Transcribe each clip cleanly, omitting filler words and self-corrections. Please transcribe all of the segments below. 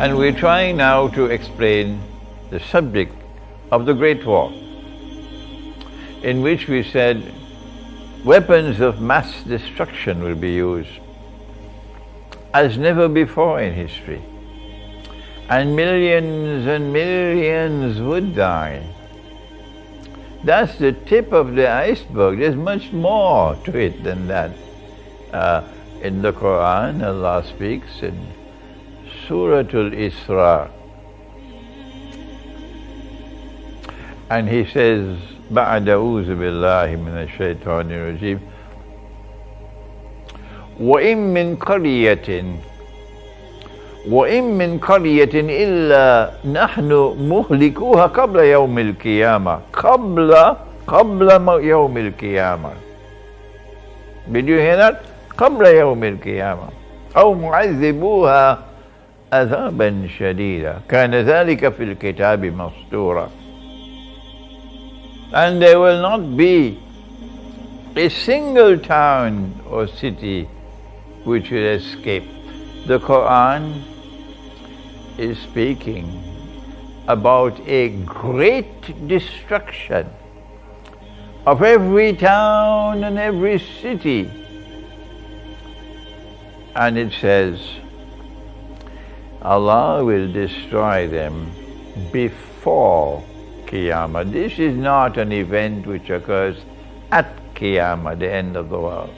And we're trying now to explain the subject of the Great War, in which we said weapons of mass destruction will be used as never before in history, and millions would die. That's the tip of the iceberg. There's much more to it than that. In the Quran, Allah speaks in Surah Al-Isra, and He says, بعد أعوذ بالله من الشيطان الرجيم وإن من قرية إلا نحن مهلكوها قبل يوم القيامة قبل يوم القيامة. Did you hear that? قبل يوم القيامة أو معذبوها عذابا شديدا كان ذلك في الكتاب مسطورا. And there will not be a single town or city which will escape. The Quran is speaking about a great destruction of every town and every city. And it says, Allah will destroy them before Qiyamah. This is not an event which occurs at Qiyamah, the end of the world.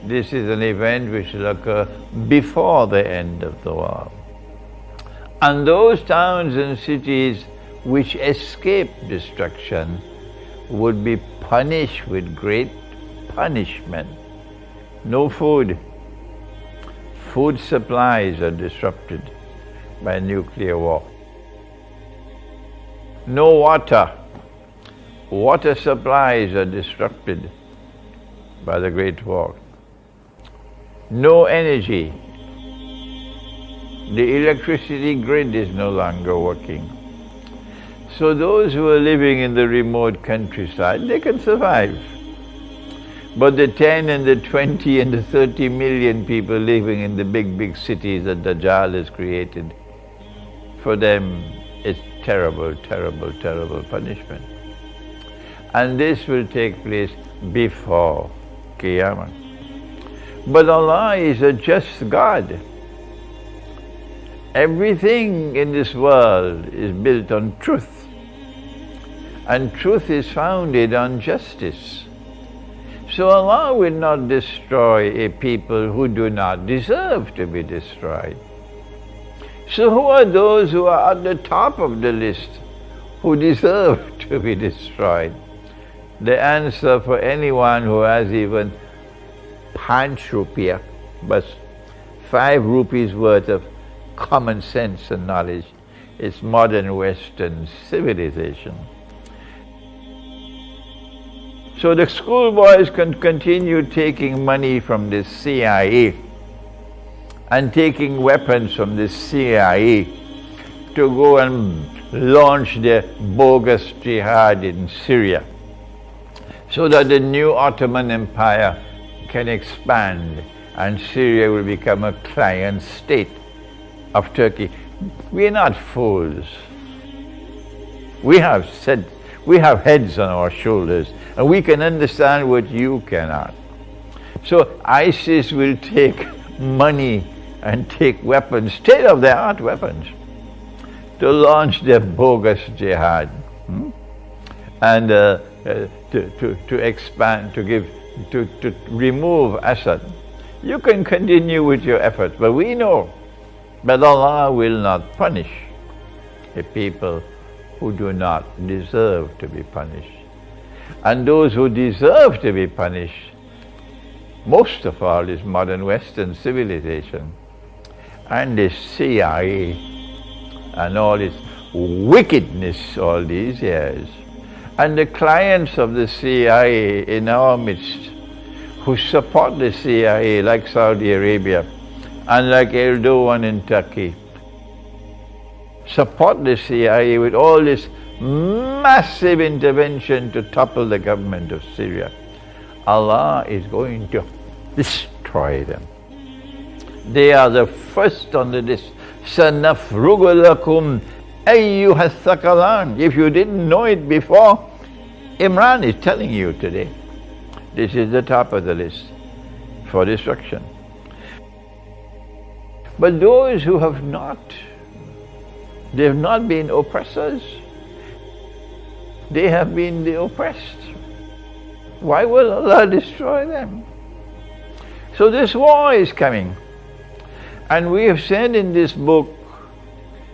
This is an event which will occur before the end of the world. And those towns and cities which escape destruction would be punished with great punishment. No food. Food supplies are disrupted by nuclear war. No water. Water supplies are disrupted by the Great War. No energy. The electricity grid is no longer working. So those who are living in the remote countryside, they can survive. But the 10 and the 20 and the 30 million people living in the big cities that Dajjal has created, for them it's terrible punishment. And this will take place before Qiyamah. But Allah is a just God. Everything in this world is built on truth. And truth is founded on justice. So Allah will not destroy a people who do not deserve to be destroyed. So who are those who are at the top of the list who deserve to be destroyed? The answer for anyone who has even 5 rupiah, but 5 rupees worth of common sense and knowledge, is modern Western civilization. So the schoolboys can continue taking money from the CIA and taking weapons from the CIA to go and launch their bogus jihad in Syria, so that the new Ottoman Empire can expand and Syria will become a client state of Turkey. We are not fools. We have heads on our shoulders, and we can understand what you cannot. So ISIS will take money and take weapons, state-of-the-art weapons, to launch their bogus jihad, and to expand, to remove Assad. You can continue with your efforts, but we know that Allah will not punish a people who do not deserve to be punished. And those who deserve to be punished, most of all, is modern Western civilization and the CIA and all its wickedness all these years. And the clients of the CIA in our midst who support the CIA, like Saudi Arabia and like Erdogan in Turkey, support the CIA with all this massive intervention to topple the government of Syria. Allah is going to destroy them. They are the first on the list. سَنَفْرُغُ لَكُمْ أَيُّهَا الثَّقَلَانِ. If you didn't know it before, Imran is telling you today. This is the top of the list for destruction. But those who have not, they have not been oppressors. They have been the oppressed. Why will Allah destroy them? So this war is coming. And we have said in this book,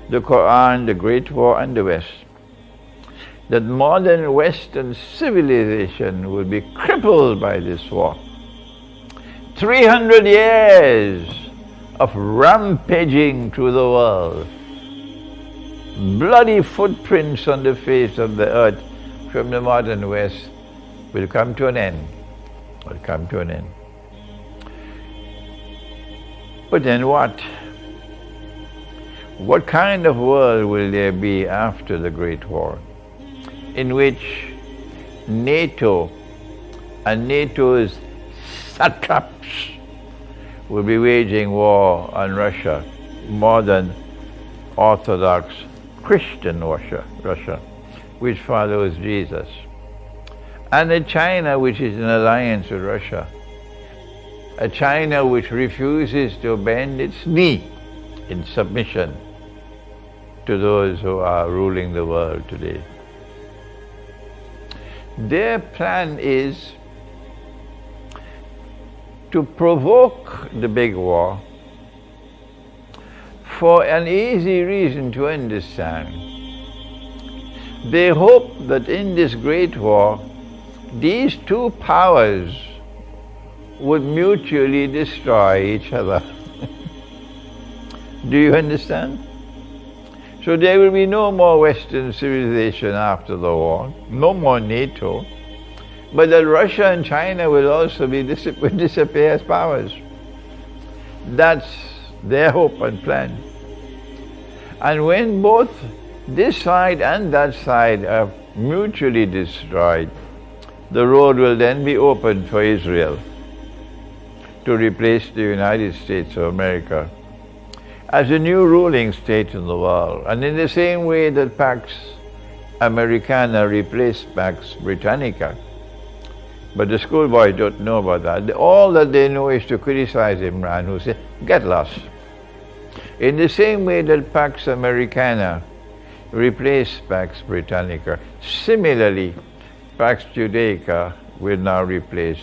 the Quran, the Great War and the West, that modern Western civilization will be crippled by this war. 300 years of rampaging through the world, bloody footprints on the face of the earth from the modern West will come to an end. Will come to an end. But then what? What kind of world will there be after the Great War, in which NATO and NATO's satraps will be waging war on Russia, modern Orthodox Christian Russia, which follows Jesus, and a China which is in alliance with Russia, a China which refuses to bend its knee in submission to those who are ruling the world today. Their plan is to provoke the big war for an easy reason to understand. They hope that in this great war, these two powers would mutually destroy each other. Do you understand? So there will be no more Western civilization after the war, no more NATO, but that Russia and China will also disappear as powers. That's their hope and plan. And when both this side and that side are mutually destroyed, the road will then be opened for Israel to replace the United States of America as a new ruling state in the world. And in the same way that Pax Americana replaced Pax Britannica. But the schoolboys don't know about that. All that they know is to criticize Imran, who said, get lost. In the same way that Pax Americana replaced Pax Britannica, similarly, Pax Judaica will now replace